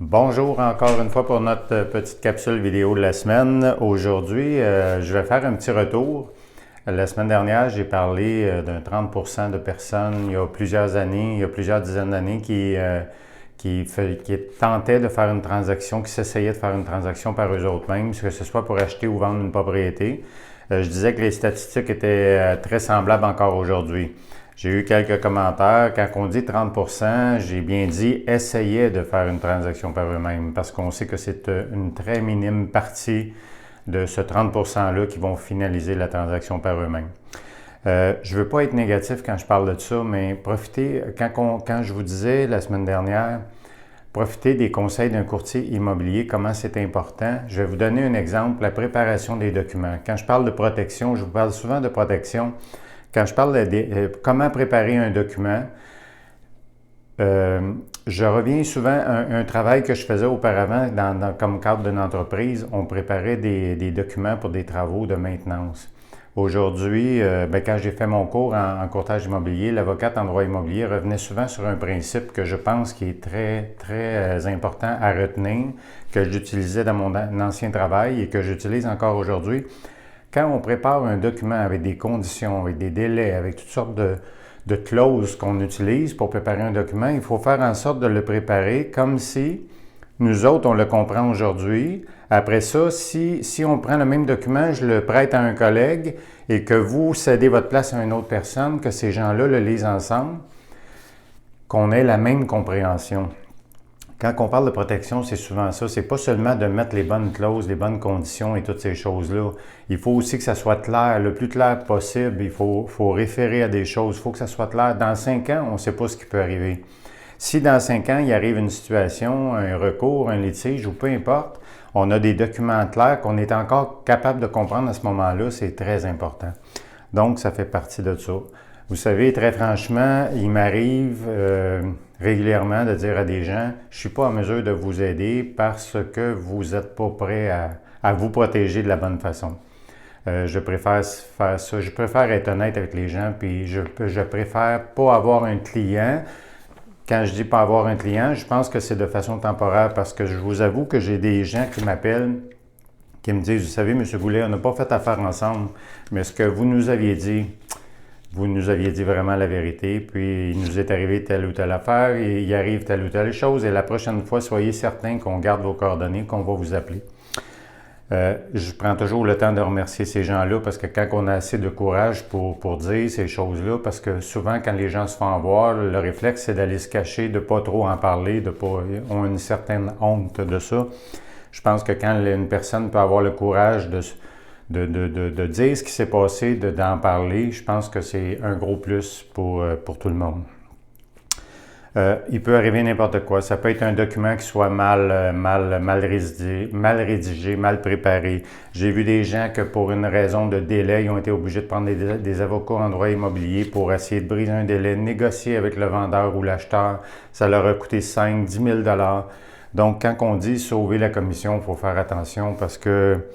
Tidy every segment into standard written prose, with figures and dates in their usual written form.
Bonjour encore une fois pour notre petite capsule vidéo de la semaine. Aujourd'hui, je vais faire un petit retour. La semaine dernière, j'ai parlé d'un 30% de personnes il y a plusieurs années, il y a plusieurs dizaines d'années qui tentaient de faire une transaction, qui s'essayaient de faire une transaction par eux-mêmes, que ce soit pour acheter ou vendre une propriété. Je disais que les statistiques étaient très semblables encore aujourd'hui. J'ai eu quelques commentaires. Quand on dit 30%, j'ai bien dit essayer de faire une transaction par eux-mêmes parce qu'on sait que c'est une très minime partie de ce 30%-là qui vont finaliser la transaction par eux-mêmes. Je ne veux pas être négatif quand je parle de ça, mais profitez, quand je vous disais la semaine dernière, profitez des conseils d'un courtier immobilier, comment c'est important. Je vais vous donner un exemple, la préparation des documents. Quand je parle de protection, je vous parle souvent de protection. Quand je parle de comment préparer un document, je reviens souvent à un travail que je faisais auparavant comme cadre d'une entreprise. On préparait des documents pour des travaux de maintenance. Aujourd'hui, quand j'ai fait mon cours en courtage immobilier, l'avocate en droit immobilier revenait souvent sur un principe que je pense qui est très, très important à retenir, que j'utilisais dans mon ancien travail et que j'utilise encore aujourd'hui. Quand on prépare un document avec des conditions, avec des délais, avec toutes sortes de clauses qu'on utilise pour préparer un document, il faut faire en sorte de le préparer comme si nous autres, on le comprend aujourd'hui. Après ça, si on prend le même document, je le prête à un collègue et que vous cédez votre place à une autre personne, que ces gens-là le lisent ensemble, qu'on ait la même compréhension. Quand on parle de protection, c'est souvent ça. C'est pas seulement de mettre les bonnes clauses, les bonnes conditions et toutes ces choses-là. Il faut aussi que ça soit clair, le plus clair possible. Il faut référer à des choses. Il faut que ça soit clair. Dans 5 ans, on ne sait pas ce qui peut arriver. Si dans 5 ans, il arrive une situation, un recours, un litige ou peu importe, on a des documents clairs qu'on est encore capable de comprendre à ce moment-là, c'est très important. Donc, ça fait partie de ça. Vous savez, très franchement, il m'arrive régulièrement de dire à des gens, je ne suis pas en mesure de vous aider parce que vous n'êtes pas prêt à vous protéger de la bonne façon. Je préfère faire ça. Je préfère être honnête avec les gens, puis je préfère pas avoir un client. Quand je dis pas avoir un client, je pense que c'est de façon temporaire parce que je vous avoue que j'ai des gens qui m'appellent, qui me disent, vous savez, M. Goulet, on n'a pas fait affaire ensemble, mais ce que vous nous aviez dit vraiment la vérité, puis il nous est arrivé telle ou telle affaire, et il arrive telle ou telle chose, et la prochaine fois, soyez certains qu'on garde vos coordonnées, qu'on va vous appeler. Je prends toujours le temps de remercier ces gens-là parce que quand on a assez de courage pour dire ces choses-là, parce que souvent quand les gens se font voir, le réflexe c'est d'aller se cacher, de ne pas trop en parler, ont une certaine honte de ça. Je pense que quand une personne peut avoir le courage de dire ce qui s'est passé, d'en parler, je pense que c'est un gros plus pour tout le monde. Il peut arriver n'importe quoi. Ça peut être un document qui soit mal rédigé, mal préparé. J'ai vu des gens que pour une raison de délai, ils ont été obligés de prendre des avocats en droit immobilier pour essayer de briser un délai, négocier avec le vendeur ou l'acheteur. Ça leur a coûté 5 10 000 $. Donc, quand on dit sauver la commission, il faut faire attention parce que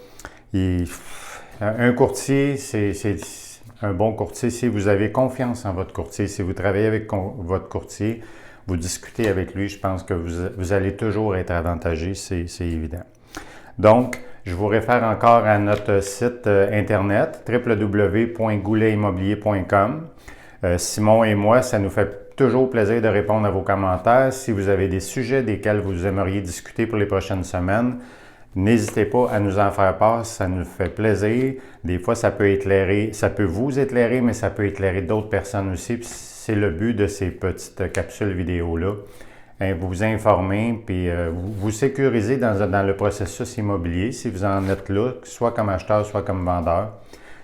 un courtier, c'est un bon courtier. Si vous avez confiance en votre courtier, si vous travaillez avec votre courtier, vous discutez avec lui, je pense que vous allez toujours être avantagé, c'est évident. Donc, je vous réfère encore à notre site internet www.gouletimmobilier.com. Simon et moi, ça nous fait toujours plaisir de répondre à vos commentaires. Si vous avez des sujets desquels vous aimeriez discuter pour les prochaines semaines, n'hésitez pas à nous en faire part, ça nous fait plaisir. Des fois, ça peut vous éclairer, mais ça peut éclairer d'autres personnes aussi. C'est le but de ces petites capsules vidéo-là. Vous informer, puis vous sécuriser dans le processus immobilier, si vous en êtes là, soit comme acheteur, soit comme vendeur.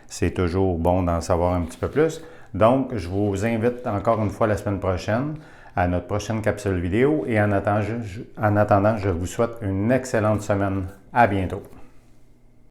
C'est toujours bon d'en savoir un petit peu plus. Donc, je vous invite encore une fois la semaine prochaine à notre prochaine capsule vidéo et en attendant, je vous souhaite une excellente semaine. À bientôt.